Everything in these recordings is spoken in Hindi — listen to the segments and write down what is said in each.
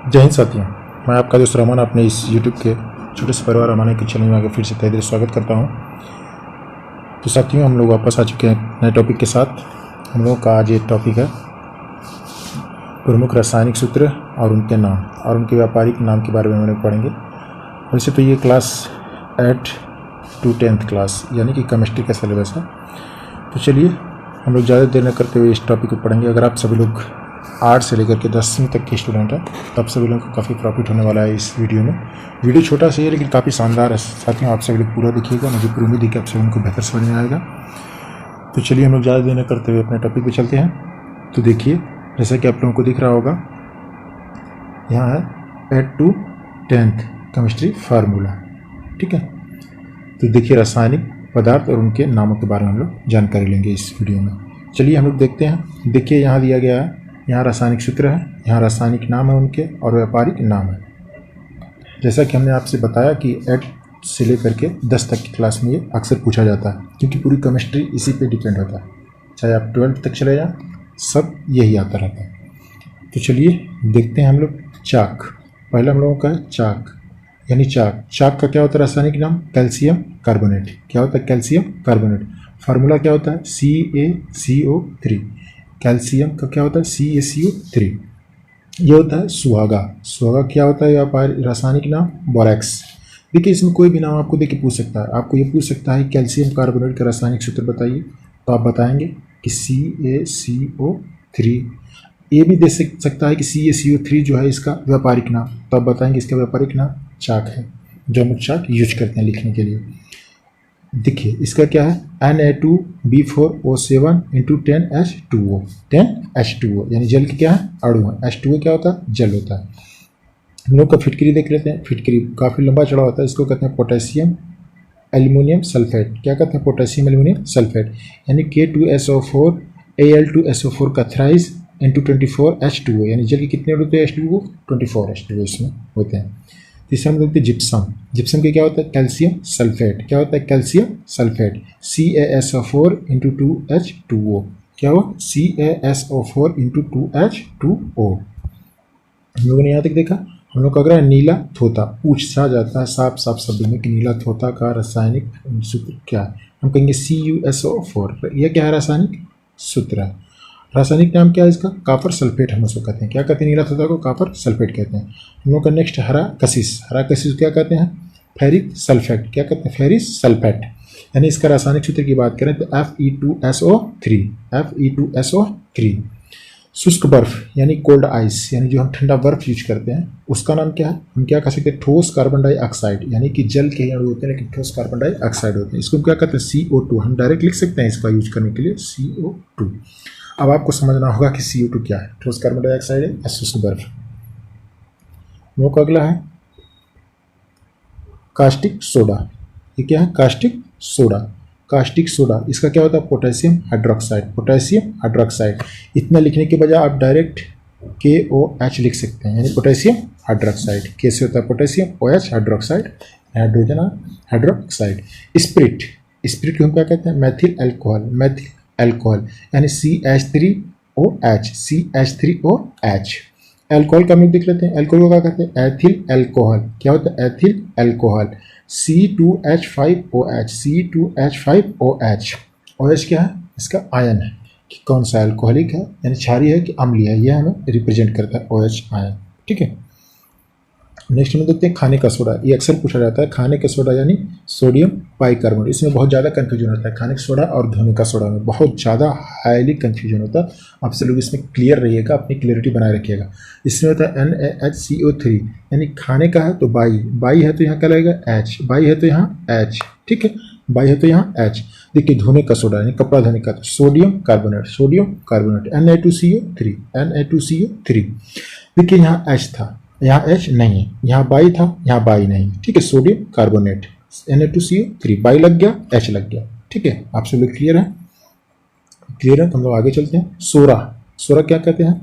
जय हिंद साथियों, मैं आपका दोस्त रहमान अपने इस यूट्यूब के छोटे से परिवार रमाना के चैनल में आगे फिर से तहे दिल स्वागत करता हूं। तो साथियों, हम लोग वापस आ चुके हैं नए टॉपिक के साथ। हम लोगों का आज ये टॉपिक है प्रमुख रासायनिक सूत्र और उनके नाम और उनके व्यापारिक नाम के बारे में हम लोग पढ़ेंगे। वैसे तो ये क्लास 8 to 10th क्लास यानी कि केमिस्ट्री का सिलेबस है। तो चलिए हम लोग ज़्यादा देर न करते हुए इस टॉपिक को पढ़ेंगे। अगर आप सभी लोग 8 से लेकर के 10वीं तक के स्टूडेंट हैं तो आप सभी लोगों को काफ़ी प्रॉफिट होने वाला है इस वीडियो में। वीडियो छोटा सा है लेकिन काफ़ी शानदार है। साथियों, आप सभी लोग पूरा देखिएगा, मुझे पूरी उम्मीद है कि आप सभी को बेहतर समझ में आएगा। तो चलिए हम लोग ज़्यादा देर न करते हुए अपने टॉपिक पे चलते हैं। तो देखिए, जैसा कि आप लोगों को दिख रहा होगा, यहाँ है 8 to 10th केमिस्ट्री फार्मूला। ठीक है, तो देखिए रासायनिक पदार्थ और उनके नामों के बारे में हम लोग जानकारी लेंगे इस वीडियो में। चलिए हम लोग देखते हैं। देखिए यहाँ दिया गया है, यहाँ रासायनिक सूत्र है, यहाँ रासायनिक नाम है उनके और व्यापारिक नाम है। जैसा कि हमने आपसे बताया कि 8 से लेकर के 10 तक की क्लास में ये अक्सर पूछा जाता है, क्योंकि पूरी केमिस्ट्री इसी पे डिपेंड होता है। चाहे आप 12th तक चले जाएँ, सब यही आता रहता है। तो चलिए देखते हैं हम लोग चाक। पहला हम लोगों का है चाक यानी चाक। चाक का क्या होता है रासायनिक नाम? Calcium carbonate. क्या होता है? Calcium carbonate. फार्मूला क्या होता है? CaCO3। कैल्शियम का क्या होता है? CaCO3। ये होता है सुहागा। सुहागा क्या होता है? व्यापार रासायनिक नाम बोरैक्स। देखिए इसमें कोई भी नाम आपको देखिए पूछ सकता है। आपको ये पूछ सकता है कैल्शियम कार्बोनेट का रासायनिक सूत्र बताइए, तो आप बताएंगे कि CaCO3। ये भी दे सकता है कि CaCO3 जो है इसका व्यापारिक नाम, तो आप बताएंगे इसका व्यापारिक नाम चाक है, जो हम चाक यूज करते हैं लिखने के लिए। देखिए इसका क्या है? Na2B4O7 × 10H2O। 10H2O यानी जल की क्या है? अणु है। H2O क्या होता है? जल होता है। हम लोग का फिटकरी देख लेते हैं। फिटकरी काफ़ी लंबा चौड़ा होता है। इसको कहते हैं पोटेशियम एल्यूमिनियम सल्फेट। क्या कहते हैं? Potassium aluminium sulphate. यानी K2SO4 Al2SO4 का थ्राइस × 24H2O, यानी जल के कितने होते हैं? H2O 24 H2O इसमें होते हैं। तीसरा हम देखते हैं जिप्सम। जिप्सम के क्या होता है? Calcium sulphate. क्या होता है? Calcium sulphate. CaSO4 × 2H2O। क्या हुआ? CaSO4 × 2H2O। हम लोगों ने यहाँ तक देखा। हम लोग का अगर नीला थोता पूछा जाता है साफ साफ शब्दों में कि नीला थोता का रासायनिक सूत्र क्या है, हम कहेंगे CuSO4। यह क्या है? रासायनिक सूत्र है। रासायनिक नाम क्या है इसका? कापर सल्फेट हम उसको कहते हैं। क्या कहते हैं? नीला थोता को कापर सल्फेट कहते हैं। हम लोग का नेक्स्ट हरा कशिश। हरा कशिश क्या कहते हैं? Ferric sulphate. क्या कहते हैं? Ferric sulphate. यानी इसका रासायनिक सूत्र की बात करें तो Fe2SO3। Fe2SO3। शुष्क बर्फ यानी कोल्ड आइस, यानी जो हम ठंडा बर्फ यूज करते हैं, उसका नाम क्या है? हम क्या कह सकते हैं? ठोस कार्बन डाइऑक्साइड। यानी कि जल के अणु होते हैं लेकिन ठोस कार्बन डाइऑक्साइड होते हैं। इसको हम क्या कहते हैं? CO2। हम डायरेक्ट लिख सकते हैं इसका यूज करने के लिए CO2। अब आपको समझना होगा कि CO2 क्या है? ठोस कार्बन डाइऑक्साइड है या शुष्क बर्फ। वो का अगला है कास्टिक सोडा। ये क्या है? Caustic soda. कास्टिक सोडा इसका क्या होता है? Potassium hydroxide. Potassium hydroxide. इतना लिखने के बजाय आप डायरेक्ट KOH लिख सकते हैं, यानी पोटेशियम हाइड्रोक्साइड। कैसे होता है? Potassium OH hydroxide, hydrogen hydroxide. Spirit. Spirit को हम क्या कहते हैं? मैथिल अल्कोहल। मैथिल अल्कोहल यानी CH3OH। CH3OH। अल्कोहल का हम देख लेते हैं। अल्कोहल को क्या कहते हैं? Ethyl alcohol. क्या होता है? Ethyl alcohol. C2H5OH। C2H5OH। OH क्या है? इसका आयन है कि कौन सा अल्कोहलिक है, यानी क्षारीय है कि अम्लीय है, यह हमें रिप्रेजेंट करता है OH आयन। ठीक है, नेक्स्ट में देखते हैं खाने का सोडा। ये अक्सर पूछा जाता है। खाने का सोडा यानी सोडियम बाइकार्बोनेट। इसमें बहुत ज़्यादा कन्फ्यूजन होता है। खाने का सोडा और धोने का सोडा में बहुत ज़्यादा हाईली कन्फ्यूजन होता है। आप सब लोग इसमें क्लियर रहिएगा, अपनी क्लियरिटी बनाए रखिएगा। इसमें होता है NaHCO3, यानी खाने का है तो बाई है तो यहाँ क्या लगेगा? H। बाई है तो यहाँ H। ठीक है, बाई है तो यहाँ H। देखिए धोने का सोडा यानी कपड़ा धोने का, तो sodium carbonate. Sodium carbonate Na2CO3। Na2CO3। देखिए यहाँ H था, यहाँ H नहीं है, यहाँ बाई था, यहाँ बाई नहीं। ठीक है, सोडियम कार्बोनेट Na2CO3। बाई लग गया, H लग गया। ठीक है, आप सब लोग क्लियर है? क्लियर है तो हम लोग आगे चलते हैं। सोरा। सोरा क्या कहते हैं?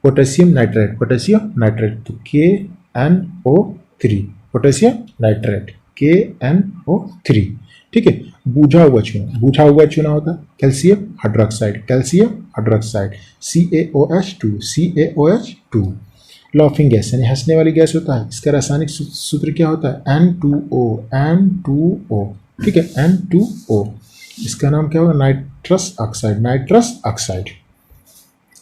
Potassium nitrate. पोटेशियम नाइट्रेट तो KNO3। Potassium nitrate KNO3। ठीक है, बूझा हुआ चूना। बूझा हुआ चूना होता है calcium hydroxide. Calcium hydroxide CaOH2। CaOH2। Laughing gas यानी हंसने वाली गैस होता है, इसका रासायनिक सूत्र क्या होता है? N2O, N2O, ठीक है, N2O। इसका नाम क्या होगा? Nitrous oxide, nitrous oxide,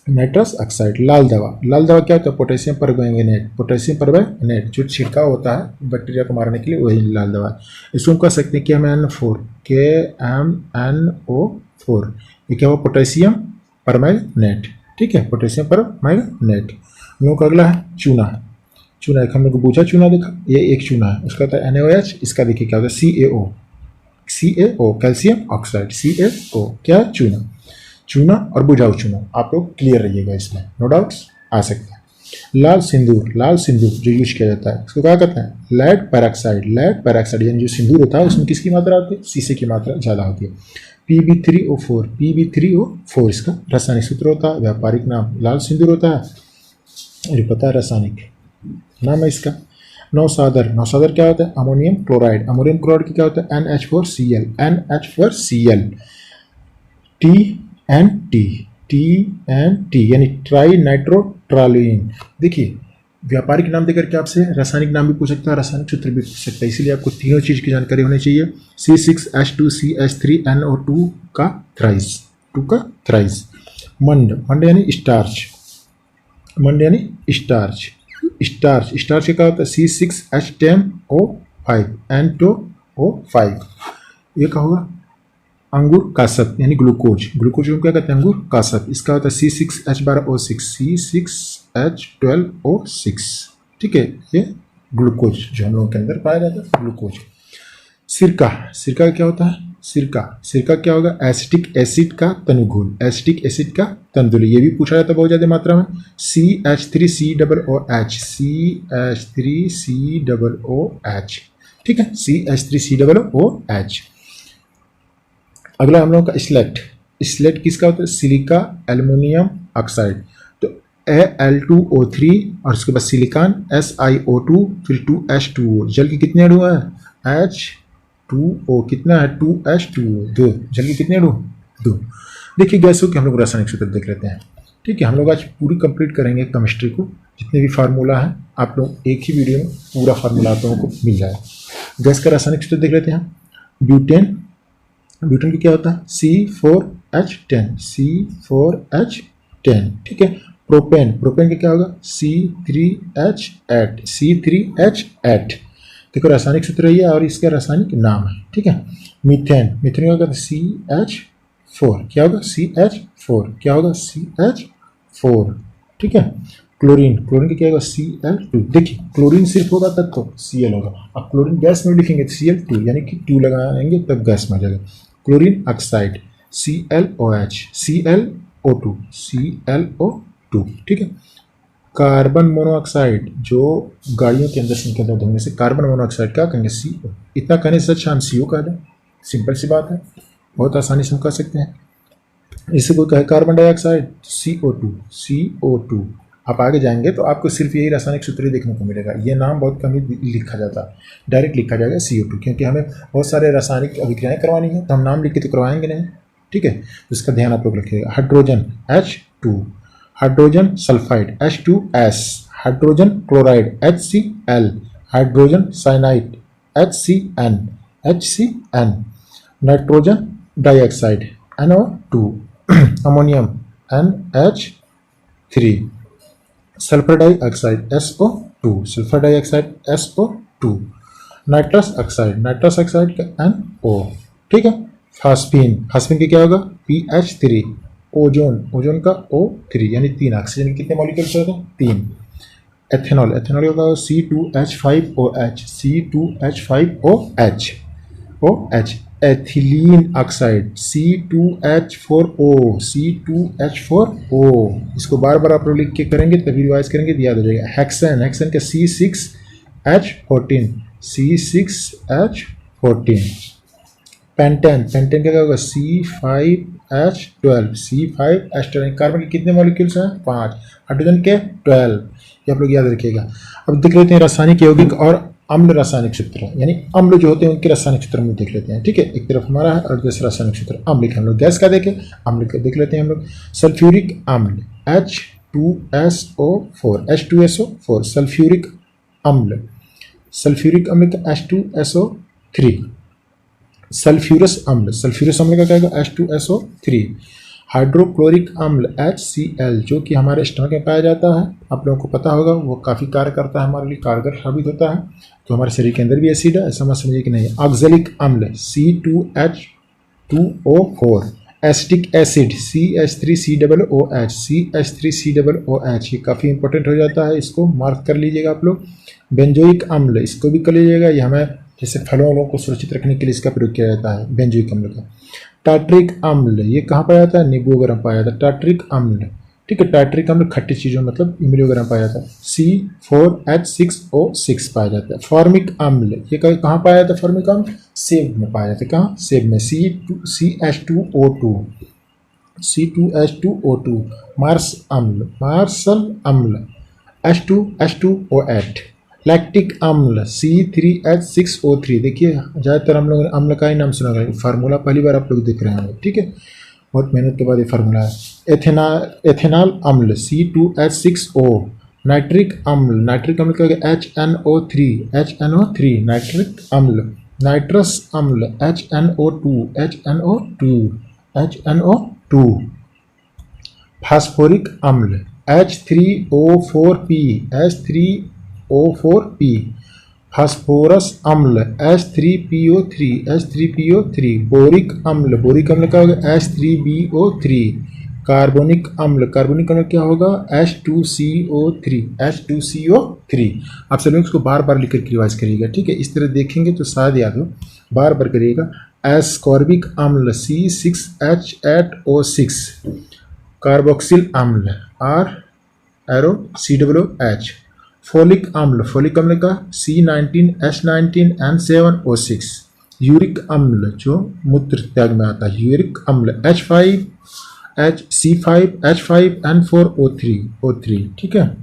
nitrous oxide. लाल दवा, लाल दवा क्या होता है? पोटेशियम परमैंगनेट, पोटेशियम परमैंगनेट जो छिड़काव होता है बैक्टीरिया को मारने के लिए, वही लाल दवा है। इसको हम कह सकते हैं KMNO4, KMNO4, ये क्या हुआ? पोटेशियम परमैंगनेट, ठीक है, पोटेशियम परमैंगनेट। हम लोग का अगला है चूना, चूना एक हम लोग को पूछा, चूना देखा, ये एक चूना है, उसका होता है NaOH, इसका देखिए क्या होता है? CaO, CaO calcium oxide, CaO क्या है? चूना, चूना और बुझाऊ चूना। आप लोग क्लियर रहिएगा, इसमें नो डाउट्स आ सकते हैं। लाल सिंदूर, लाल सिंदूर जो यूज किया जाता है उसको क्या कहते हैं? लेड पेरोक्साइड, लेड पेरोक्साइड यानी जो सिंदूर होता है उसमें किसकी मात्रा होती है? शीशे की मात्रा ज़्यादा होती है। Pb3O4, Pb3O4 इसका रासायनिक सूत्र होता है, व्यापारिक नाम लाल सिंदूर होता है, ये पता है रासायनिक नाम है इसका। नौसादर, नौसादर क्या होता है? अमोनियम क्लोराइड, अमोनियम क्लोराइड की क्या होता है? NH4Cl, NH4Cl। TNT यानी ट्राई नाइट्रोट्रालुइन। देखिए व्यापारिक नाम देकर के आपसे रासायनिक नाम भी पूछ सकता है, रासायनिक सूत्र भी पूछ सकता है, इसीलिए आपको तीनों चीज़ की जानकारी होनी चाहिए। C6H2CH3NO2 का थ्राइस, 2 का थ्राइस। मंड, मंड यानी स्टार्च, मंड यानी स्टार्च, स्टार्च, स्टार्च क्या होता है? C6H10O5, N2O5। ये क्या होगा? अंगूर कासप यानी ग्लूकोज, ग्लूकोज को क्या कहते हैं? अंगूर कासप, इसका होता है C6H12O6, C6H12O6, ठीक है, ये ग्लूकोज जो हम लोगों के अंदर पाया जाता है, ग्लूकोज। सिरका, सिरका क्या होता है? सिरका, सिरका क्या होगा? एसिटिक एसिड का तनुघोल, एसिटिक एसिड का तनुघोल, ये भी पूछा जाता है बहुत ज़्यादा मात्रा में। CH3COOH, CH3COOH, ठीक है, CH3COOH। अगला हम लोगों का स्लेट, स्लेट किसका होता है? सिलिका एल्युमिनियम ऑक्साइड, तो Al2O3 और उसके बाद सिलिकॉन SiO2, फिर 2H2O, जल के कितने अणु है? H2O, कितना है? 2H2O, 2, जल के कितने अणु? 2। देखिए गैसों के हम लोग रासायनिक सूत्र देख लेते हैं, ठीक है। हम लोग आज पूरी कंप्लीट करेंगे केमिस्ट्री को, जितने भी फार्मूला है आप लोग एक ही वीडियो में पूरा फार्मूला आप लोगों को मिल जाए। गैस का रासायनिक सूत्र देख लेते हैं। ब्यूटेन, ब्यूटेन की क्या होता है? C4H10, C4H10, ठीक है। प्रोपेन, प्रोपेन का क्या होगा? C3H8, C3H8। देखो रासायनिक सूत्र है और इसका रासायनिक नाम है, ठीक है। मीथेन, मीथेन का होगा CH4, क्या होगा? CH4, क्या होगा? CH4, ठीक है। क्लोरीन, क्लोरीन का क्या होगा? Cl2। देखिए क्लोरीन सिर्फ होगा तब तो Cl होगा, अब क्लोरीन गैस में लिखेंगे Cl2 यानी कि 2 लगाएंगे तब गैस में आ जाएगा। Chlorine oxide ClOH, ClO2, ClO2, ठीक है। कार्बन मोनोऑक्साइड जो गाड़ियों के अंदर से निकलता है धुएं से, कार्बन मोनोऑक्साइड क्या कहेंगे? CO। इतना कहने से अच्छा हम CO कह दें, सिंपल सी बात है, बहुत आसानी से हम कह सकते हैं। इसे कोई कहे कार्बन डाइऑक्साइड, CO2, CO2। आप आगे जाएंगे तो आपको सिर्फ यही रासायनिक सूत्र ही देखने को मिलेगा, ये नाम बहुत कम ही लिखा जाता है, डायरेक्ट लिखा जाएगा CO2, क्योंकि हमें बहुत सारे रासायनिक अभिक्रियाएं करवानी है तो हम नाम लिख के तो करवाएंगे नहीं, ठीक है। तो इसका ध्यान आप लोग रखिएगा। Hydrogen H2, hydrogen sulphide H2S, hydrogen chloride HCl, hydrogen cyanide HCN, nitrogen dioxide NO2, ammonium NH3, sulphur dioxide SO2, sulphur dioxide SO2, nitrous oxide का NO, ठीक है। फास्फीन, फास्फीन का क्या होगा? PH3, ओजोन, ओजोन का O3 यानी 3, ऑक्सीजन के कितने मॉलिक्यूल्स होते हैं? 3। एथेनॉल, एथेनॉल का होगा C2H5OH, C2H5OH। Ethylene oxide C2H4O, C2H4O, इसको बार बार आप लोग लिख के करेंगे तभी रिवाइज करेंगे तो याद हो जाएगा। हेक्सेन, हेक्सेन का C6H14, C6H14। पेंटेन, पेंटेन का क्या होगा? C5H12, C5H12। कार्बन के कितने मॉलिक्यूल्स हैं? 5, हाइड्रोजन के 12, ये आप लोग याद रखिएगा। अब देख लेते हैं रासायनिक, यौगिक और अम्ल रासायनिक सूत्र, यानी अम्ल जो होते हैं उनके रासायनिक सूत्र में देख लेते हैं, ठीक है। एक तरफ हमारा है और दूसरा रासायनिक सूत्र अम्ल का। हम लोग गैस का देखें, अम्ल का देख लेते हैं हम लोग। सल्फ्यूरिक अम्ल H2SO4, H2SO4 सल्फ्यूरिक अम्ल, सल्फ्यूरिक अम्ल का H2SO3, सल्फ्यूरस अम्ल का क्या होगा H2SO3, हाइड्रोक्लोरिक अम्ल HCl जो कि हमारे स्टमक में पाया जाता है, आप लोगों को पता होगा वो काफ़ी कार्य करता है, हमारे लिए कारगर साबित होता है, तो हमारे शरीर के अंदर भी एसिड है, ऐसा मत समझिए कि नहीं। ऑक्जेलिक अम्ल C2H2O4, एसिटिक एसिड CH3COOH, ये काफ़ी इंपॉर्टेंट हो जाता है, इसको मार्क कर लीजिएगा आप लोग। बेंजोइक अम्ल, इसको भी कर लीजिएगा, ये हमें जैसे फलों को सुरक्षित रखने के लिए इसका प्रयोग किया जाता है, बेंजोइक अम्ल का। टार्ट्रिक अम्ल, ये कहाँ पाया जाता है, नींबू वगैरह पाया जाता है टार्ट्रिक अम्ल, ठीक है। टार्ट्रिक अम्ल खट्टी चीज़ों मतलब इमली वगैरह पाया जाता है। C4H6O6 पाया जाता है। फॉर्मिक अम्ल, ये कहाँ पाया जाता है, फॉर्मिक अम्ल सेब में पाया जाता है, कहाँ, सेब में। C2H2O2, मार्शल अम्ल H2H2O8, लैक्टिक अम्ल C3H6O3, देखिए ज़्यादातर हम लोगों ने अम्ल का ही नाम सुना है, फार्मूला पहली बार आप लोग देख रहे हैं, ठीक है, बहुत मेहनत के बाद ये फार्मूला है। एथेनॉल अम्ल C2H6O, नाइट्रिक अम्ल का HNO3, नाइट्रिक अम्ल, नाइट्रस अम्ल HNO2, फास्फोरिक अम्ल H3O4P, फास्फोरस अम्ल H3PO3, बोरिक अम्ल का होगा H3BO3, कार्बोनिक अम्ल क्या होगा H2CO3। आप सभी लोग इसको बार बार लिख कर रिवाइज करिएगा, ठीक है, इस तरह देखेंगे तो शायद याद हो, बार बार करिएगा। एस्कॉर्बिक अम्ल C6H8O6, कार्बोक्सिल अम्ल ROCOOH, फोलिक अम्ल का C19H19N7O6, यूरिक अम्ल जो मूत्र त्याग में आता है, यूरिक अम्ल C5H5N4O3, ठीक है,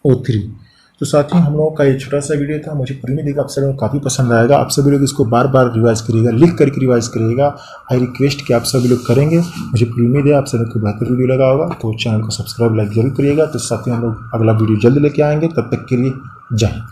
O3। तो साथियों हम लोगों का ये छोटा सा वीडियो था, मुझे पूरी उम्मीद है कि आप सभी लोगों को काफ़ी पसंद आएगा। आप सभी लोग इसको बार बार रिवाइज करिएगा, लिख करके रिवाइज करिएगा। आई रिक्वेस्ट कि आप सभी लोग करेंगे, मुझे पूरी उम्मीद है आप सभी को बेहतर वीडियो लगा होगा, तो चैनल को सब्सक्राइब लाइक जरूर करिएगा। तो साथियों हम लोग अगला वीडियो जल्द लेके आएंगे, तब तक के लिए जय हिंद।